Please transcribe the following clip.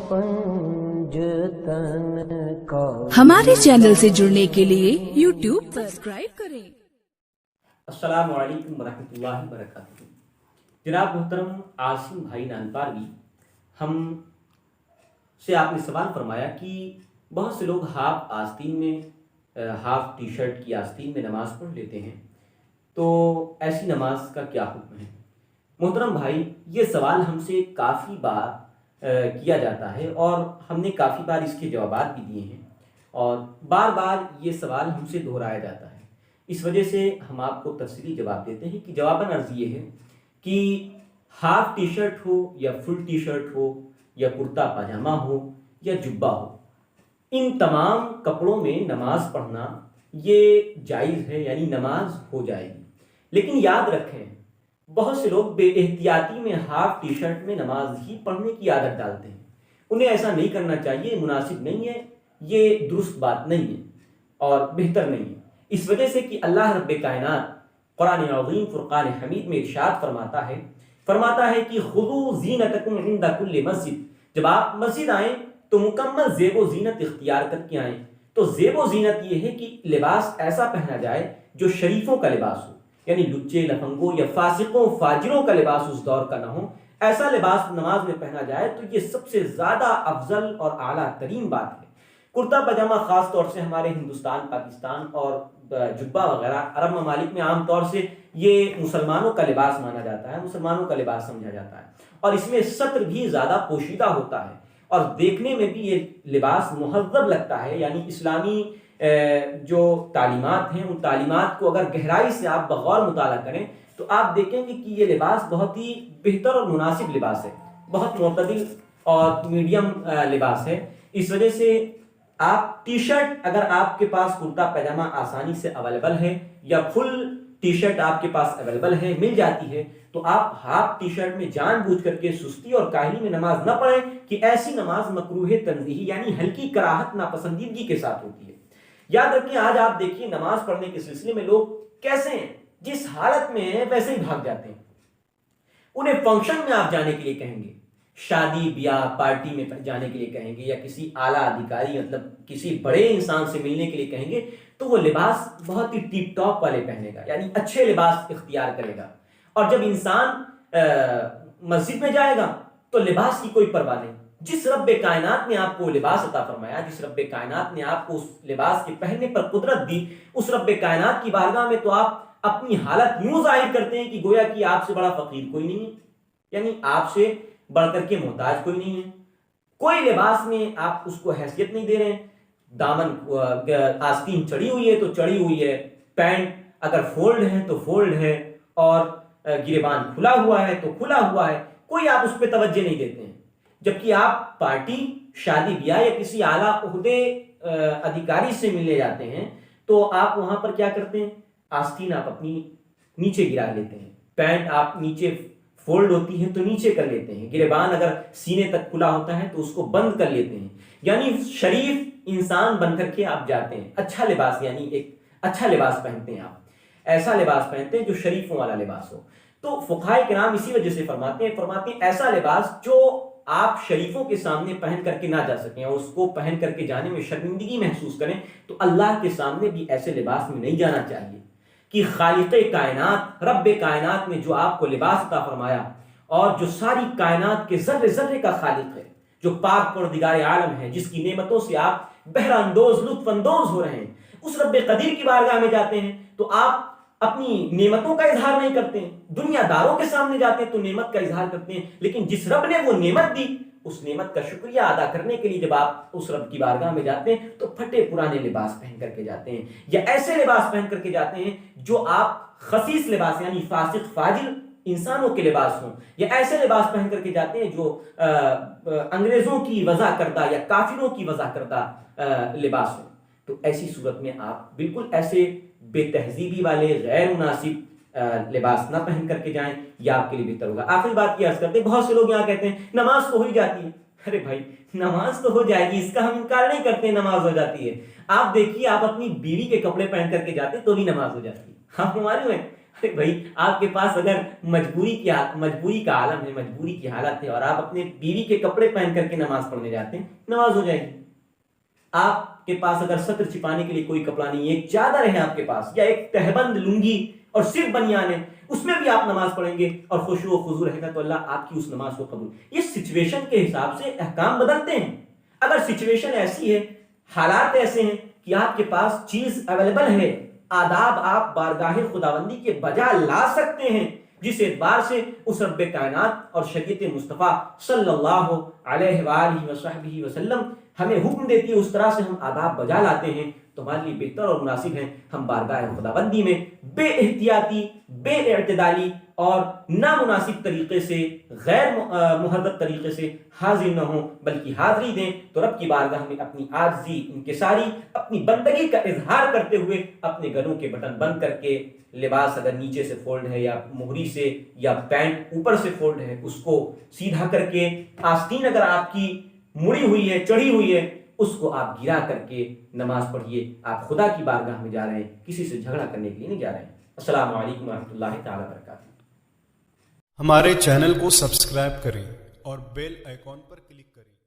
پنجتن کا ہمارے چینل سے جڑنے کے لیے YouTube سبسکرائب کریں۔ السلام علیکم ورحمۃ اللہ وبرکاتہ۔ جناب محترم عاصم بھائی نانپاروی، ہم سے آپ نے سوال فرمایا کہ بہت سے لوگ ہاف آستین میں ہاف ٹی شرٹ کی آستین میں نماز پڑھ لیتے ہیں، تو ایسی نماز کا کیا حکم ہے؟ محترم بھائی، یہ سوال ہم سے کافی بار کیا جاتا ہے اور ہم نے کافی بار اس کے جوابات بھی دیے ہیں، اور بار بار یہ سوال ہم سے دہرایا جاتا ہے۔ اس وجہ سے ہم آپ کو تفصیلی جواب دیتے ہیں کہ جواباً عرض یہ ہے کہ ہاف ٹی شرٹ ہو یا فل ٹی شرٹ ہو یا کرتا پاجامہ ہو یا جبہ ہو، ان تمام کپڑوں میں نماز پڑھنا یہ جائز ہے، یعنی نماز ہو جائے گی۔ لیکن یاد رکھیں، بہت سے لوگ بے احتیاطی میں ہاف ٹی شرٹ میں نماز ہی پڑھنے کی عادت ڈالتے ہیں۔ انہیں ایسا نہیں کرنا چاہیے، مناسب نہیں ہے، یہ درست بات نہیں ہے اور بہتر نہیں ہے۔ اس وجہ سے کہ اللہ رب کائنات قرآن عظیم فرقان حمید میں ارشاد فرماتا ہے کہ خذوا زینتکم عند کل مسجد، جب آپ مسجد آئیں تو مکمل زیب و زینت اختیار کر کے آئیں۔ تو زیب و زینت یہ ہے کہ لباس ایسا پہنا جائے جو شریفوں کا لباس ہو، یعنی لچے لفنگوں یا فاسقوں فاجروں کا لباس اس دور کا نہ ہو، ایسا لباس نماز میں پہنا جائے تو یہ سب سے زیادہ افضل اور اعلیٰ ترین بات ہے۔ کرتا پاجامہ خاص طور سے ہمارے ہندوستان، پاکستان اور جبہ وغیرہ عرب ممالک میں عام طور سے یہ مسلمانوں کا لباس مانا جاتا ہے، مسلمانوں کا لباس سمجھا جاتا ہے، اور اس میں ستر بھی زیادہ پوشیدہ ہوتا ہے اور دیکھنے میں بھی یہ لباس مہذب لگتا ہے۔ یعنی اسلامی جو تعلیمات ہیں، ان تعلیمات کو اگر گہرائی سے آپ بغور مطالعہ کریں تو آپ دیکھیں گے کہ یہ لباس بہت ہی بہتر اور مناسب لباس ہے، بہت معتدل اور میڈیم لباس ہے۔ اس وجہ سے آپ ٹی شرٹ، اگر آپ کے پاس کرتا پیجامہ آسانی سے اویلیبل ہے یا فل ٹی شرٹ آپ کے پاس اویلیبل ہے، مل جاتی ہے، تو آپ ہاف ٹی شرٹ میں جان بوجھ کر کے سستی اور کاہلی میں نماز نہ پڑھیں کہ ایسی نماز مکروہ تنزیہی یعنی ہلکی کراہت ناپسندیدگی کے ساتھ ہوتی ہے۔ یاد رکھیں، آج آپ دیکھیے نماز پڑھنے کے سلسلے میں لوگ کیسے ہیں، جس حالت میں ہیں ویسے ہی بھاگ جاتے ہیں۔ انہیں فنکشن میں آپ جانے کے لیے کہیں گے، شادی بیاہ پارٹی میں جانے کے لیے کہیں گے، یا کسی اعلیٰ ادھیکاری مطلب کسی بڑے انسان سے ملنے کے لیے کہیں گے، تو وہ لباس بہت ہی ٹیپ ٹاپ والے پہنے گا، یعنی اچھے لباس اختیار کرے گا۔ اور جب انسان مسجد میں جائے گا تو لباس کی کوئی پرواہ نہیں۔ جس رب کائنات نے آپ کو لباس عطا فرمایا، جس رب کائنات نے آپ کو اس لباس کے پہننے پر قدرت دی، اس رب کائنات کی بارگاہ میں تو آپ اپنی حالت یوں ظاہر کرتے ہیں کہ گویا کہ آپ سے بڑا فقیر کوئی نہیں ہے، یعنی آپ سے بڑھ کر کے محتاج کوئی نہیں ہے۔ کوئی لباس میں آپ اس کو حیثیت نہیں دے رہے ہیں۔ دامن آستین چڑھی ہوئی ہے تو چڑھی ہوئی ہے، پینٹ اگر فولڈ ہے تو فولڈ ہے، اور گریبان کھلا ہوا ہے تو کھلا ہوا ہے، کوئی آپ اس پہ توجہ نہیں دیتے ہیں۔ جبکہ آپ پارٹی، شادی بیاہ یا کسی اعلیٰ عہدے ادھیکاری سے ملنے جاتے ہیں تو آپ وہاں پر کیا کرتے ہیں؟ آستین آپ اپنی نیچے گرا لیتے ہیں، پینٹ آپ نیچے فولڈ ہوتی ہے تو نیچے کر لیتے ہیں، گریبان اگر سینے تک کھلا ہوتا ہے تو اس کو بند کر لیتے ہیں، یعنی شریف انسان بن کر کے آپ جاتے ہیں۔ اچھا لباس، یعنی ایک اچھا لباس پہنتے ہیں، آپ ایسا لباس پہنتے ہیں جو شریفوں والا لباس ہو۔ تو فقہائے کرام اسی وجہ سے فرماتے ہیں ایسا لباس جو آپ شریفوں کے سامنے پہن کر کے نہ جا سکیں اور اس کو پہن کر کے جانے میں شرمندگی محسوس کریں، تو اللہ کے سامنے بھی ایسے لباس میں نہیں جانا چاہیے کہ خالق کائنات، رب کائنات نے جو آپ کو لباس عطا فرمایا اور جو ساری کائنات کے ذرے ذرے کا خالق ہے، جو پاک پروردگار عالم ہے، جس کی نعمتوں سے آپ بہرہ اندوز، لطف اندوز ہو رہے ہیں، اس رب قدیر کی بارگاہ میں جاتے ہیں تو آپ اپنی نعمتوں کا اظہار نہیں کرتے ہیں۔ دنیا داروں کے سامنے جاتے ہیں تو نعمت کا اظہار کرتے ہیں، لیکن جس رب نے وہ نعمت دی، اس نعمت کا شکریہ ادا کرنے کے لیے جب آپ اس رب کی بارگاہ میں جاتے ہیں تو پھٹے پرانے لباس پہن کر کے جاتے ہیں، یا ایسے لباس پہن کر کے جاتے ہیں جو آپ خسیس لباس یعنی فاسق فاجر انسانوں کے لباس ہوں، یا ایسے لباس پہن کر کے جاتے ہیں جو انگریزوں کی وضع کردہ یا کافروں کی وضع کردہ لباس ہوں۔ تو ایسی صورت میں آپ بالکل ایسے بے تہذیبی والے غیر مناسب لباس نہ پہن کر کے جائیں، یہ آپ کے لیے بہتر ہوگا۔ آخری بات یہ عرض کرتے ہیں، بہت سے لوگ یہاں کہتے ہیں نماز تو ہو ہی جاتی ہے۔ ارے بھائی، نماز تو ہو جائے گی، اس کا ہم انکار نہیں کرتے، نماز ہو جاتی ہے۔ آپ دیکھیے، آپ اپنی بیوی کے کپڑے پہن کر کے جاتے تو بھی نماز ہو جاتی ہے۔ آپ معلوم ہے بھائی آپ کے پاس اگر مجبوری کا عالم ہے، مجبوری کی حالت ہے، اور آپ اپنے بیوی کے کپڑے پہن کر کے نماز پڑھنے جاتے ہیں، نماز ہو جائے گی۔ آپ کے پاس اگر سطر چھپانے کے لیے کوئی کپڑا نہیں ہے، ایک چادر ہے آپ کے پاس، یا ایک تہبند لنگی اور صرف بنیان ہے، اس میں بھی آپ نماز پڑھیں گے اور خشوع و خضوع رہے گا تو اللہ آپ کی اس نماز کو قبول۔ یہ سچویشن کے حساب سے احکام بدلتے ہیں۔ اگر سچویشن ایسی ہے، حالات ایسے ہیں کہ آپ کے پاس چیز اویلیبل ہے، آداب آپ بارگاہ خداوندی کے بجا لا سکتے ہیں، جس اعتبار سے اس رب کائنات اور شریعت مصطفیٰ صلی اللہ علیہ وآلہ وصحبہ وسلم ہمیں حکم دیتی ہے، اس طرح سے ہم آداب بجا لاتے ہیں، تو ہمارے لیے بہتر اور مناسب ہے ہم بارگاہ خداوندی میں بے احتیاطی، بے اعتدالی اور نامناسب طریقے سے، غیر مہذب طریقے سے حاضر نہ ہوں، بلکہ حاضری دیں تو رب کی بارگاہ میں اپنی عاجزی، انکساری، اپنی بندگی کا اظہار کرتے ہوئے اپنے گلوں کے بٹن بند کر کے، لباس اگر نیچے سے فولڈ ہے یا مہری سے، یا پینٹ اوپر سے فولڈ ہے، اس کو سیدھا کر کے، آستین اگر آپ کی مڑی ہوئی ہے، چڑھی ہوئی ہے، اس کو آپ گرا کر کے نماز پڑھیے۔ آپ خدا کی بارگاہ میں جا رہے ہیں، کسی سے جھگڑا کرنے کے لیے نہیں جا رہے ہیں۔ السلام علیکم ورحمۃ اللہ تعالی وبرکاتہ۔ ہمارے چینل کو سبسکرائب کریں اور بیل آئیکن پر کلک کریں۔